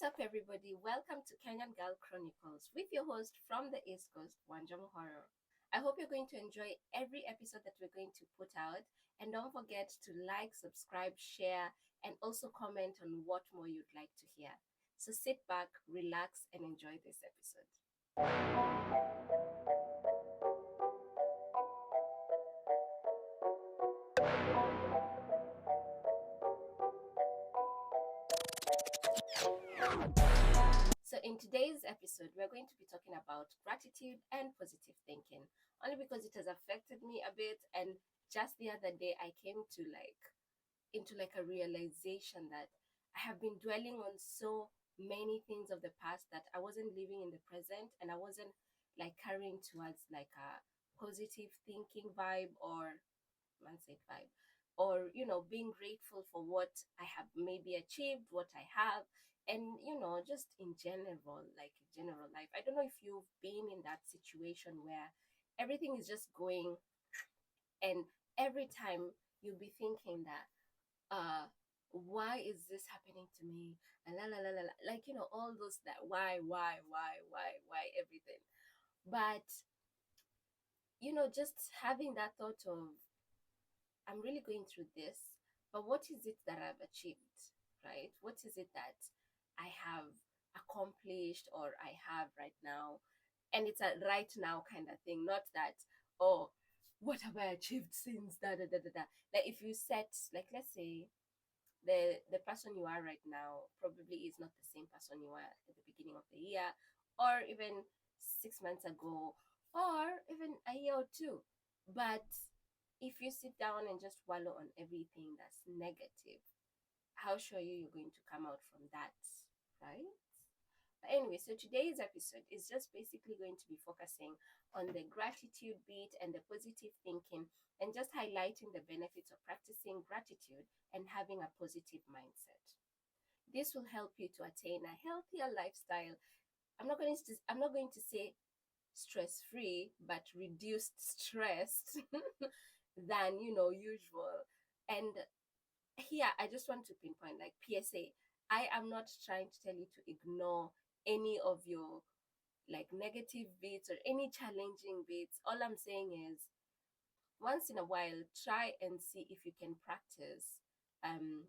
What's up, everybody? Welcome to Kenyan Girl Chronicles with your host from the East Coast, Wanjamu Horror. I hope you're going to enjoy every episode that we're going to put out. And don't forget to like, subscribe, share, and also comment on what more you'd like to hear. So sit back, relax, and enjoy this episode. So, in today's episode, we're going to be talking about gratitude and positive thinking, only because it has affected me a bit. And just the other day, I came to into a realization that I have been dwelling on so many things of the past that I wasn't living in the present, and I wasn't like carrying towards like a positive thinking vibe or mindset vibe, or being grateful for what I have maybe achieved, what I have, and just in general, like general life. I don't know if you've been in that situation where everything is just going, and every time you'll be thinking that why is this happening to me, and la la la la la, like all those, that why everything. But just having that thought of, I'm really going through this, but what is it that I've achieved, right? What is it that I have accomplished or I have right now? And it's a right now kind of thing, not that, oh, what have I achieved since da da da da da. Like if you set, like, let's say the person you are right now probably is not the same person you were at the beginning of the year, or even 6 months ago, or even a year or two. But if you sit down and just wallow on everything that's negative, how sure you're going to come out from that, right? But anyway, so today's episode is just basically going to be focusing on the gratitude bit and the positive thinking, and just highlighting the benefits of practicing gratitude and having a positive mindset. This will help you to attain a healthier lifestyle. I'm not going to say stress free, but reduced stress than usual. And here I just want to pinpoint, like, PSA, I am not trying to tell you to ignore any of your like negative bits or any challenging bits. All I'm saying is, once in a while, try and see if you can practice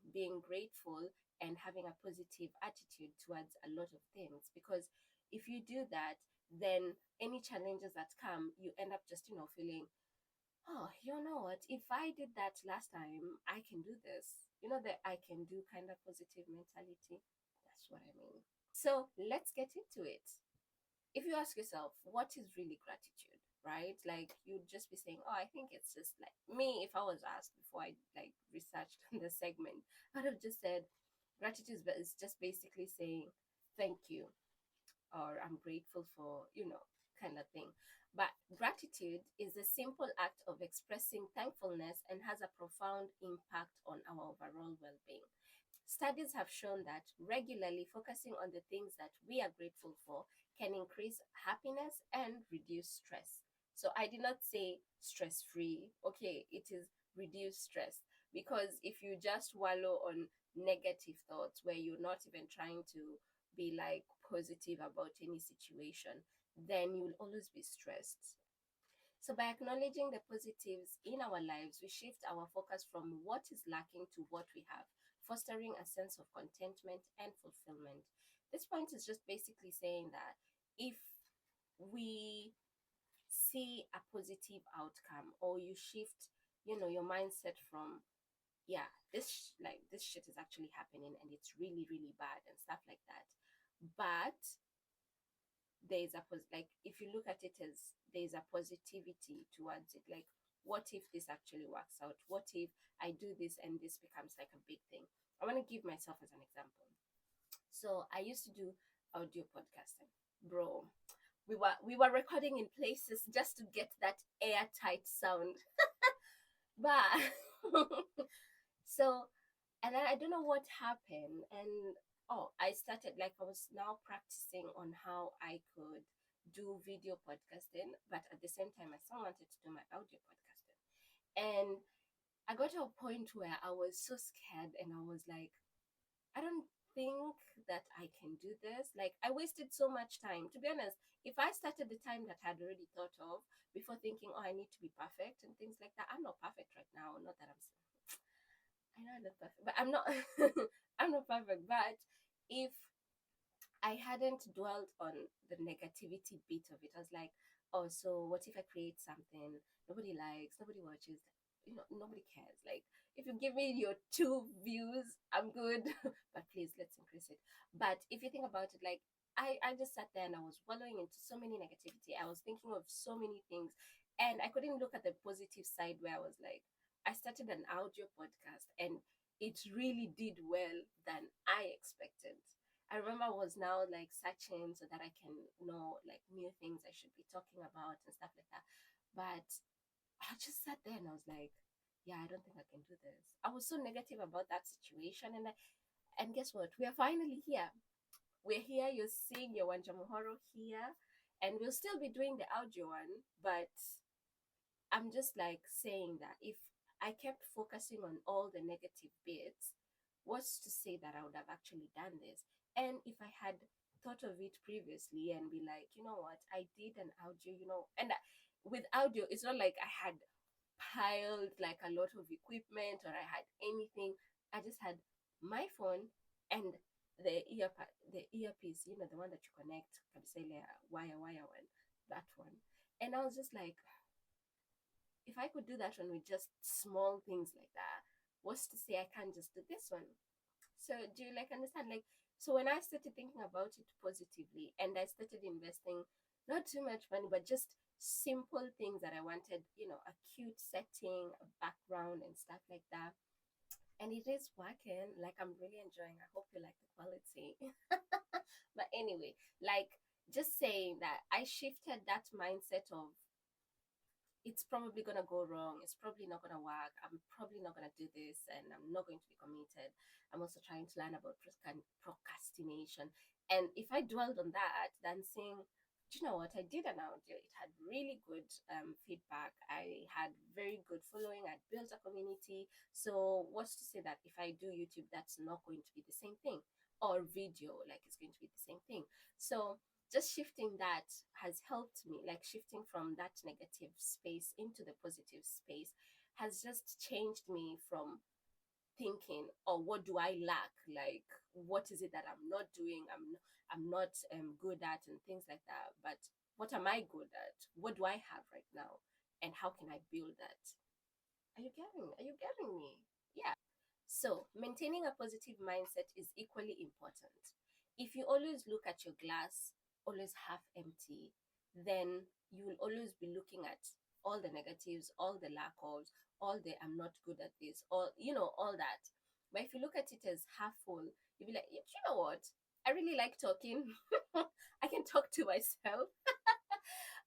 being grateful and having a positive attitude towards a lot of things. Because if you do that, then any challenges that come, you end up just feeling, oh, you know what, if I did that last time, I can do this. The I can do kind of positive mentality. That's what I mean. So let's get into it. If you ask yourself, what is really gratitude, right? Like, you'd just be saying, oh, I think it's just like me. If I was asked before I like researched the segment, I'd have just said gratitude is just basically saying thank you, or I'm grateful for, kind of thing. But gratitude is a simple act of expressing thankfulness and has a profound impact on our overall well being. Studies have shown that regularly focusing on the things that we are grateful for can increase happiness and reduce stress. So I did not say stress free. Okay, it is reduce stress. Because if you just wallow on negative thoughts where you're not even trying to be like positive about any situation, then you'll always be stressed. So, by acknowledging the positives in our lives, we shift our focus from what is lacking to what we have, fostering a sense of contentment and fulfillment. This point is just basically saying that if we see a positive outcome, or you shift, your mindset from, yeah, this shit is actually happening and it's really, really bad and stuff like that. But there's a like, if you look at it as there's a positivity towards it, like, what if this actually works out, what if I do this and this becomes like a big thing. I want to give myself as an example. So I used to do audio podcasting, bro. We were recording in places just to get that airtight sound. But so, and then I don't know what happened, and oh, I started, like, I was now practicing on how I could do video podcasting, but at the same time I still wanted to do my audio podcasting. And I got to a point where I was so scared, and I was like, I don't think that I can do this. Like, I wasted so much time. To be honest, if I started the time that I'd already thought of before thinking, oh, I need to be perfect and things like that, I'm not perfect right now. Not that I know I'm not perfect, but I'm not, I'm not perfect. But if I hadn't dwelt on the negativity bit of it. I was like, oh, so what if I create something nobody likes, nobody watches, nobody cares. Like, if you give me your 2 views, I'm good. But please, let's increase it. But if you think about it, like, I just sat there and I was wallowing into so many negativity. I was thinking of so many things, and I couldn't look at the positive side where I was like, I started an audio podcast and it really did well than I expected. I remember I was now like searching so that I can know like new things I should be talking about and stuff like that. But I just sat there and I was like, yeah, I don't think I can do this. I was so negative about that situation, and guess what? We are finally here. We're here. You're seeing your Wanjamuhoro here, and we'll still be doing the audio one, but I'm just like saying that if I kept focusing on all the negative bits, what's to say that I would have actually done this? And if I had thought of it previously and be like, you know what, I did an audio, and with audio, it's not like I had piled like a lot of equipment or I had anything. I just had my phone and the earpiece, the one that you connect, kabisele wire one, that one. And I was just like, if I could do that one with just small things like that, what's to say I can't just do this one? So do you like understand? Like, so when I started thinking about it positively and I started investing not too much money, but just simple things that I wanted, a cute setting, a background and stuff like that. And it is working. Like, I'm really enjoying. I hope you like the quality. But anyway, like, just saying that I shifted that mindset of it's probably gonna go wrong. It's probably not gonna work. I'm probably not gonna do this, and I'm not going to be committed. I'm also trying to learn about procrastination. And if I dwelled on that, then saying, do you know what? I did an audio. It had really good feedback. I had very good following. I built a community. So what's to say that if I do YouTube, that's not going to be the same thing, or video, like it's going to be the same thing. So just shifting that has helped me, like shifting from that negative space into the positive space has just changed me from thinking, oh, what do I lack, like what is it that I'm not doing, I'm not good at and things like that, but what am I good at, what do I have right now, and how can I build that? Are you getting me? Yeah. So, maintaining a positive mindset is equally important. If you always look at your glass always half empty, then you will always be looking at all the negatives, all the lack of, all the I'm not good at this, all that. But if you look at it as half full, you'll be like, you know what? I really like talking. I can talk to myself.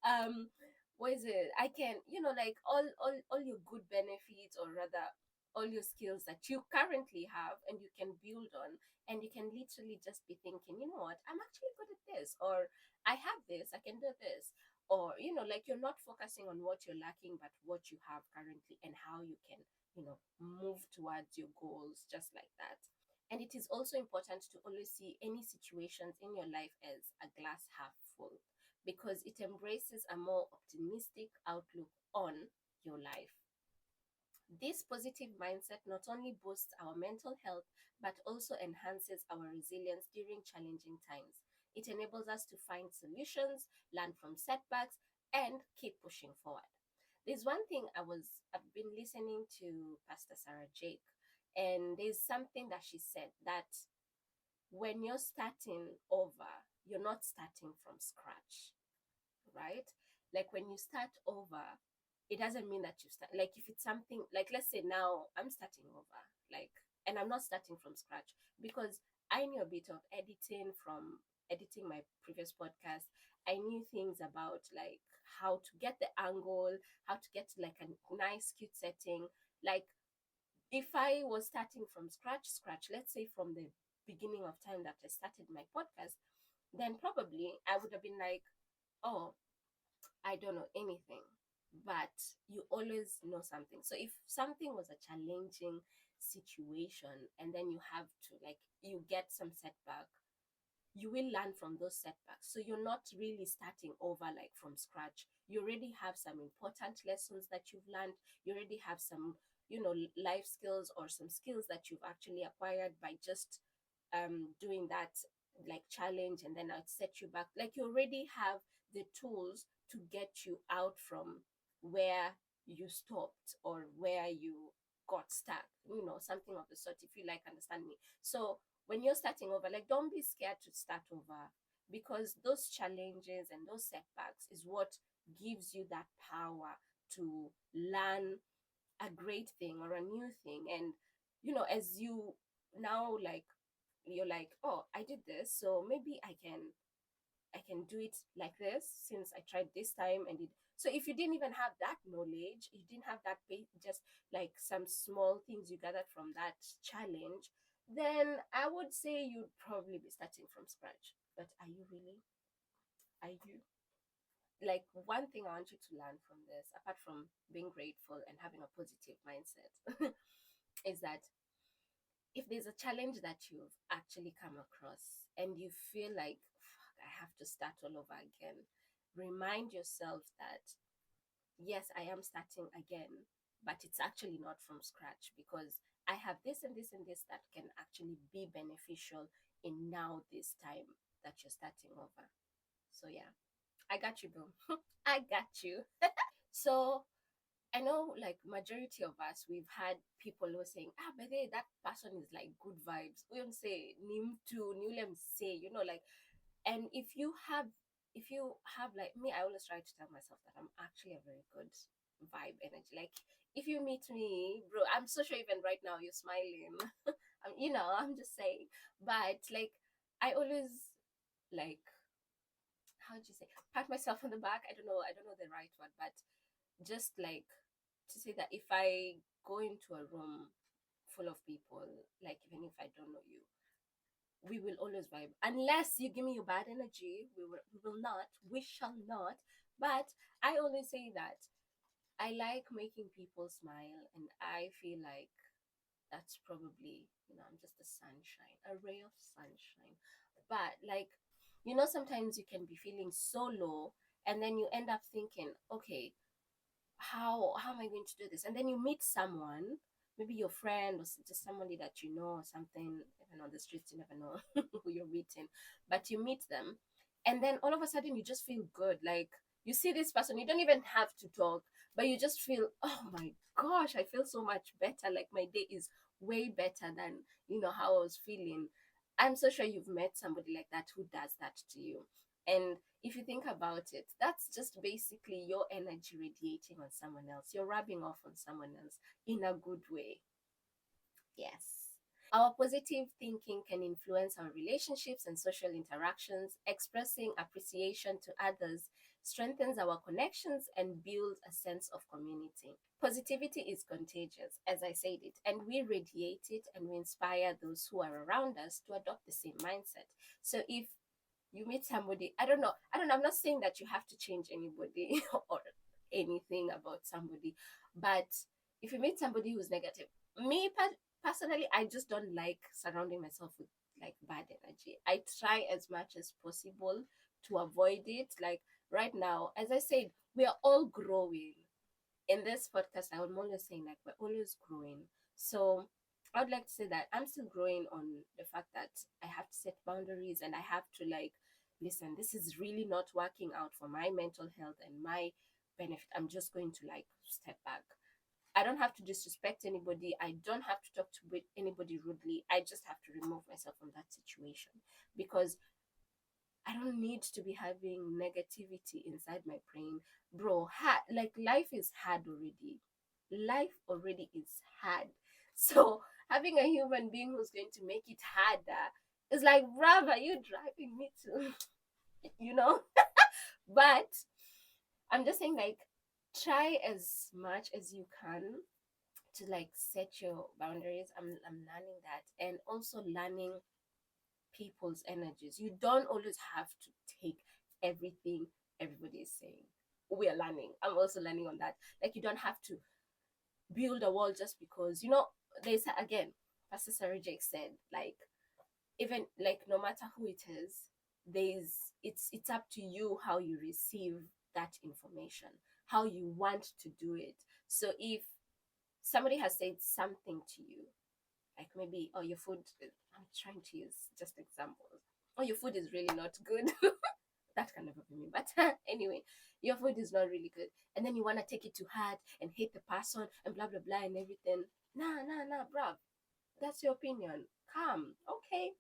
um what is it, I can, like all your good benefits, or rather all your skills that you currently have and you can build on, and you can literally just be thinking, you know what, I'm actually good at this, or I have this, I can do this, or like you're not focusing on what you're lacking but what you have currently and how you can move towards your goals just like that. And it is also important to always see any situations in your life as a glass half full, because it embraces a more optimistic outlook on your life. This positive mindset not only boosts our mental health but also enhances our resilience during challenging times. It enables us to find solutions, learn from setbacks, and keep pushing forward. There's one thing I've been listening to Pastor Sarah Jake, and there's something that she said that when you're starting over, you're not starting from scratch, right? Like when you start over, it doesn't mean that you start, like if it's something like, let's say now I'm starting over, like, and I'm not starting from scratch, because I knew a bit of editing from editing my previous podcast. I knew things about like how to get the angle, how to get like a nice cute setting. Like, if I was starting from scratch, let's say from the beginning of time that I started my podcast, then probably I would have been like, oh, I don't know anything, but you always know something. So if something was a challenging situation, and then you have to like you get some setback, you will learn from those setbacks. So you're not really starting over like from scratch. You already have some important lessons that you've learned. You already have some, life skills or some skills that you've actually acquired by just doing that like challenge, and then I'd set you back. Like you already have the tools to get you out from where you stopped or where you got stuck, something of the sort, if you like understand me. So when you're starting over, like don't be scared to start over, because those challenges and those setbacks is what gives you that power to learn a great thing or a new thing. And as you now, like, you're like, oh, I did this, so maybe I can do it like this, since I tried this time and did. So if you didn't even have that knowledge, you didn't have that just like some small things you gathered from that challenge, then I would say you'd probably be starting from scratch. But are you really? Are you? Like, one thing I want you to learn from this, apart from being grateful and having a positive mindset, is that if there's a challenge that you've actually come across and you feel like, fuck, I have to start all over again, remind yourself that, yes, I am starting again, but it's actually not from scratch, because I have this and this and this that can actually be beneficial in now this time that you're starting over. So, yeah, I got you, bro. I got you. So, I know, like, majority of us, we've had people who are saying, but hey, that person is like good vibes. We don't say nim to newlem say, like, and if you have like me, I always try to tell myself that I'm actually a very good vibe energy. Like, if you meet me, bro, I'm so sure even right now you're smiling. I'm just saying. But like, I always like, how do you say, pat myself on the back. I don't know the right word, but just like to say that if I go into a room full of people, like even if I don't know you, we will always vibe. Unless you give me your bad energy, we will not. We shall not. But I always say that I like making people smile, and I feel like that's probably, I'm just a sunshine, a ray of sunshine. But like, sometimes you can be feeling so low, and then you end up thinking, okay, how am I going to do this? And then you meet someone, maybe your friend or just somebody that you know or something, even on the streets, you never know who you're meeting, but you meet them, and then all of a sudden you just feel good. Like, you see this person, you don't even have to talk, but you just feel, oh my gosh, I feel so much better. Like, my day is way better than how I was feeling. I'm so sure you've met somebody like that who does that to you. And if you think about it, that's just basically your energy radiating on someone else. You're rubbing off on someone else in a good way. Yes. Our positive thinking can influence our relationships and social interactions. Expressing appreciation to others strengthens our connections and builds a sense of community. Positivity is contagious, as I said it, and we radiate it, and we inspire those who are around us to adopt the same mindset. So if you meet somebody, I don't know, I'm not saying that you have to change anybody or anything about somebody, but if you meet somebody who's negative, me personally, I just don't like surrounding myself with like bad energy. I try as much as possible to avoid it. Like, right now, as I said, we are all growing. In this podcast, I'm always saying like we're always growing. So I would like to say that I'm still growing on the fact that I have to set boundaries, and I have to like, listen, this is really not working out for my mental health and my benefit. I'm just going to like step back. I don't have to disrespect anybody. I don't have to talk to anybody rudely. I just have to remove myself from that situation, because I don't need to be having negativity inside my brain. Bro, like, life is hard already. Life already is hard. So having a human being who's going to make it harder is like, bruv, are you driving me to, you know? But I'm just saying, like, try as much as you can to like set your boundaries. I'm learning that, and also learning people's energies. You don't always have to take everything everybody is saying. We are learning. I'm also learning on that. Like, you don't have to build a wall just because, there's again, Pastor Sarah Jake said, like, even like no matter who it is, there's it's up to you how you receive that information, how you want to do it. So if somebody has said something to you, like maybe, oh, your food, I'm trying to use just examples, oh, your food is really not good. That can never be me, but anyway, your food is not really good, and then you want to take it to heart and hate the person and blah blah blah and everything. Nah, nah, nah, bruv, that's your opinion. Calm. Okay,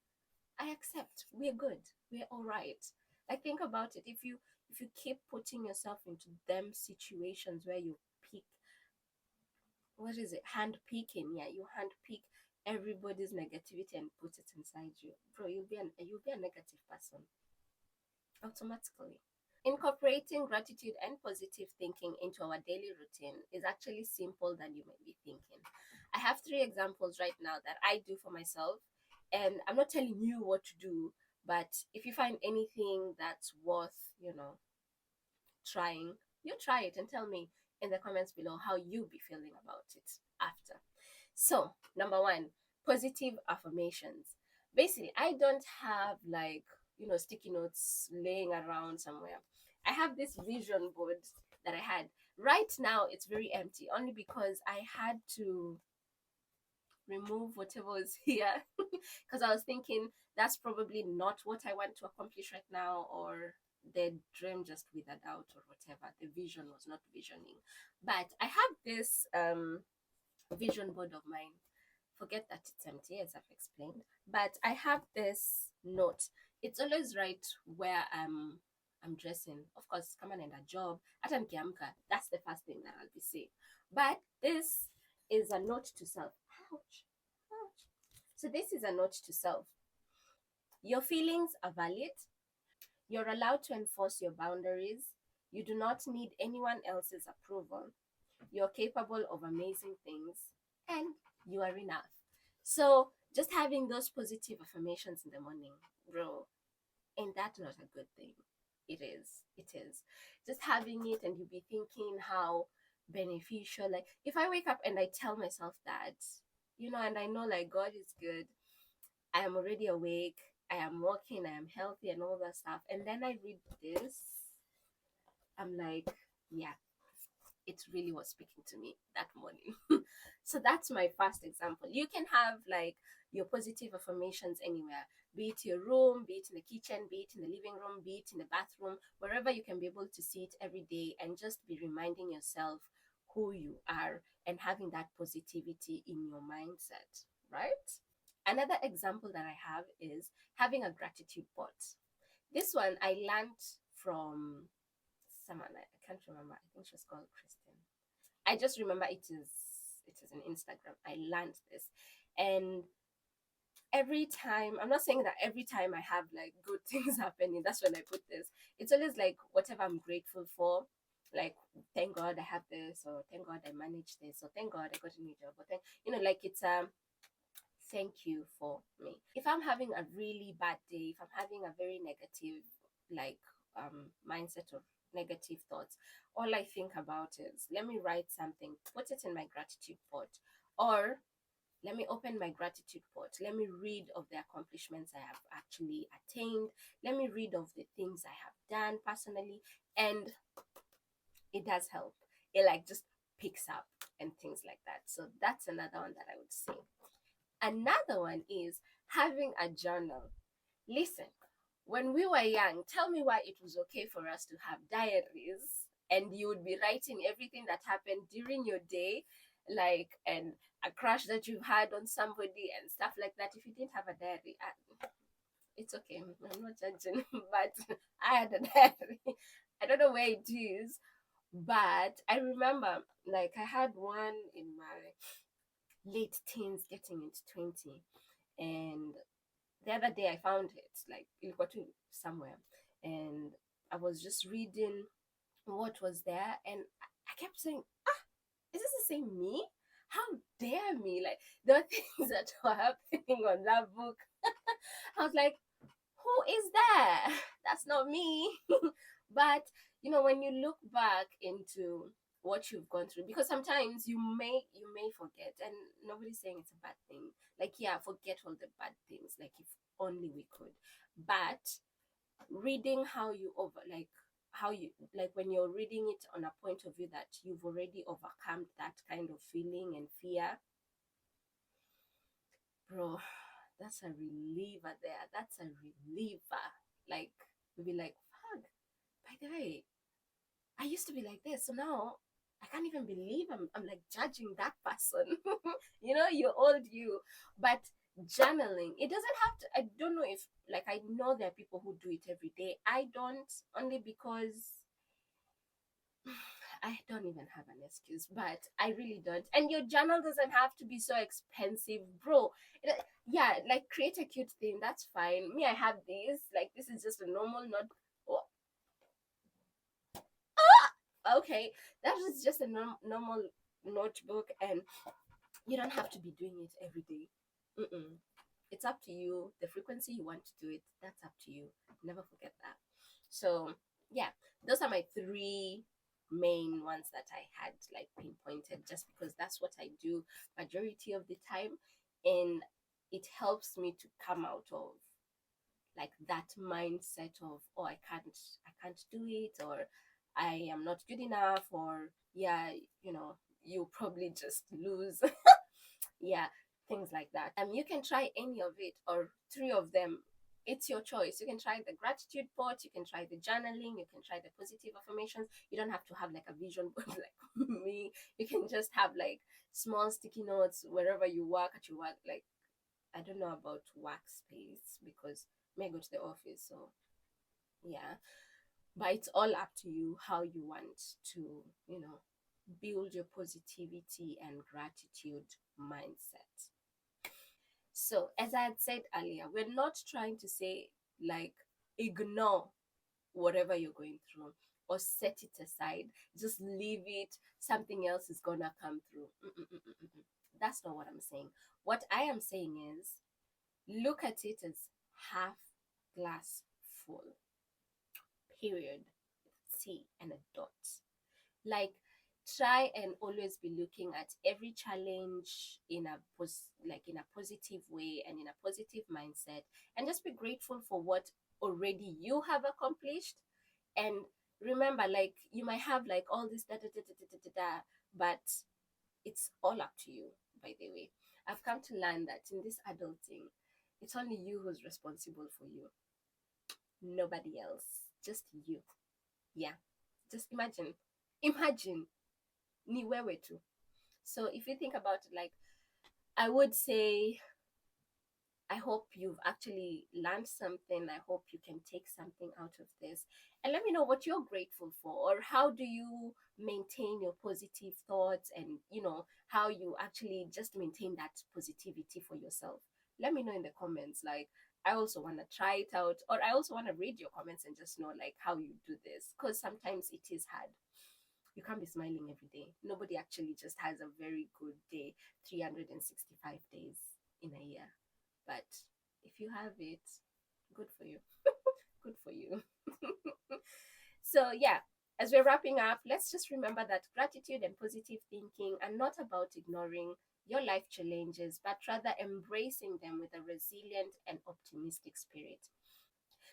I accept. We're good. We're all right. Like, think about it. If you keep putting yourself into them situations where you pick, what is it, hand picking, yeah, you hand pick everybody's negativity and put it inside you, bro, you'll be a negative person automatically. Incorporating gratitude and positive thinking into our daily routine is actually simple than you might be thinking. I have three examples right now that I do for myself, and I'm not telling you what to do, but if you find anything that's worth, trying, you try it and tell me in the comments below how you be feeling about it after. So, number one, positive affirmations. Basically, I don't have like, sticky notes laying around somewhere. I have this vision board that I had. Right now, it's very empty only because I had to remove whatever was here because I was thinking that's probably not what I want to accomplish right now, or the dream just withered out, or whatever. The vision was not visioning. But I have this vision board of mine. Forget that it's empty, as I've explained. But I have this note. It's always right where I'm dressing. Of course, come on, and a job. Hata nikiamka, that's the first thing that I'll be saying. But this is a note to self. Ouch. Ouch. So this is a note to self. Your feelings are valid. You're allowed to enforce your boundaries. You do not need anyone else's approval. You're capable of amazing things, and you are enough. So, just having those positive affirmations in the morning, bro, ain't that not a good thing? It is. It is. Just having it, and you be thinking how beneficial. Like, if I wake up and I tell myself that, and I know like God is good, I am already awake, I am walking, I am healthy, and all that stuff, and then I read this, I'm like, yeah, it really was speaking to me that morning. So that's my first example. You can have like your positive affirmations anywhere, be it your room, be it in the kitchen, be it in the living room, be it in the bathroom, wherever you can be able to see it every day, and just be reminding yourself who you are and having that positivity in your mindset, right? Another example that I have is having a gratitude board. This one I learned from someone, I can't remember. I think she was called Kristen. I just remember it is an Instagram. I learned this, and every time, I'm not saying that every time I have like good things happening, that's when I put this. It's always like whatever I'm grateful for. Like, thank God I have this, or thank God I managed this, or thank God I got a new job, or like it's thank you for me. If I'm having a really bad day, if I'm having a very negative like mindset or negative thoughts, all I think about is, let me write something, put it in my gratitude board, or let me open my gratitude board. Let me read of the accomplishments I have actually attained. Let me read of the things I have done personally, and it does help. It like just picks up and things like that. So that's another one that I would say. Another one is having a journal. Listen, when we were young, tell me why it was okay for us to have diaries and you would be writing everything that happened during your day, like, and a crush that you've had on somebody and stuff like that. If you didn't have a diary, it's okay. I'm not judging, but I had a diary. I don't know where it is, but I remember, like, I had one in my late teens, getting into 20, and the other day I found it, like it got to somewhere, and I was just reading what was there, and I kept saying, ah, is this the same me? How dare me? Like, there were things that were happening on that book. I was like, who is that? That's not me. But when you look back into what you've gone through, because sometimes you may forget, and nobody's saying it's a bad thing. Like, yeah, forget all the bad things, like if only we could. But reading how you over like how you like when you're reading it on a point of view that you've already overcome that kind of feeling and fear, bro, that's a reliever there. That's a reliever. Like, we'll be like, fuck, by the way, I used to be like this, so now I can't even believe I'm like judging that person. You're old you. But journaling, it doesn't have to, I don't know if, like, I know there are people who do it every day. I don't, only because I don't even have an excuse, but I really don't. And your journal doesn't have to be so expensive, bro. Yeah, like, create a cute thing, that's fine. Me, I have this. Like, this is just a normal note. Oh, okay, that is just a normal notebook, and you don't have to be doing it every day. Mm-mm. It's up to you. The frequency you want to do it, that's up to you. Never forget that. So, yeah, those are my three main ones that I had like pinpointed, just because that's what I do majority of the time, and it helps me to come out of like that mindset of, oh, I can't do it, or I am not good enough, or yeah, you probably just lose. Yeah, things like that. You can try any of it or three of them. It's your choice. You can try the gratitude part, you can try the journaling, you can try the positive affirmations. You don't have to have like a vision board like me. You can just have like small sticky notes wherever you work, at your work. Like, I don't know about workspace because may go to the office, so yeah. But it's all up to you how you want to, build your positivity and gratitude mindset. So, as I had said earlier, we're not trying to say like ignore whatever you're going through or set it aside, just leave it, something else is gonna come through. Mm-mm-mm-mm-mm. That's not what I'm saying. What I am saying is, look at it as half glass full, period. C and a dot. Like, try and always be looking at every challenge in a in a positive way and in a positive mindset, and just be grateful for what already you have accomplished. And remember, like, you might have like all this da da da da da da da, da, but it's all up to you. By the way, I've come to learn that in this adulting, it's only you who's responsible for you, nobody else, just you. Yeah, just imagine ni wewe tu. So if you think about it, like, I would say, I hope you've actually learned something. I hope you can take something out of this. And let me know what you're grateful for, or how do you maintain your positive thoughts, and, how you actually just maintain that positivity for yourself. Let me know in the comments. Like, I also want to try it out, or I also want to read your comments and just know like how you do this, because sometimes it is hard. You can't be smiling every day. Nobody actually just has a very good day 365 days in a year. But if you have it, good for you. Good for you. So, yeah, as we're wrapping up, let's just remember that gratitude and positive thinking are not about ignoring your life challenges, but rather embracing them with a resilient and optimistic spirit.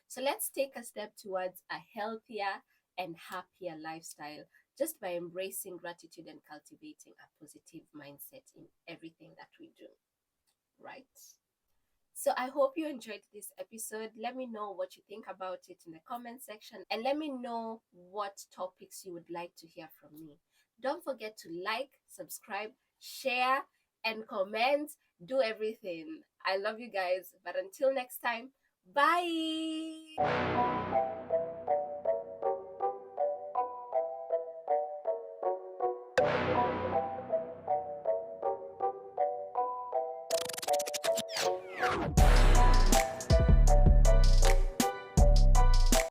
So let's take a step towards a healthier and happier lifestyle, just by embracing gratitude and cultivating a positive mindset in everything that we do, right? So I hope you enjoyed this episode. Let me know what you think about it in the comment section, and let me know what topics you would like to hear from me. Don't forget to like, subscribe, share, and comment. Do everything. I love you guys. But until next time, bye.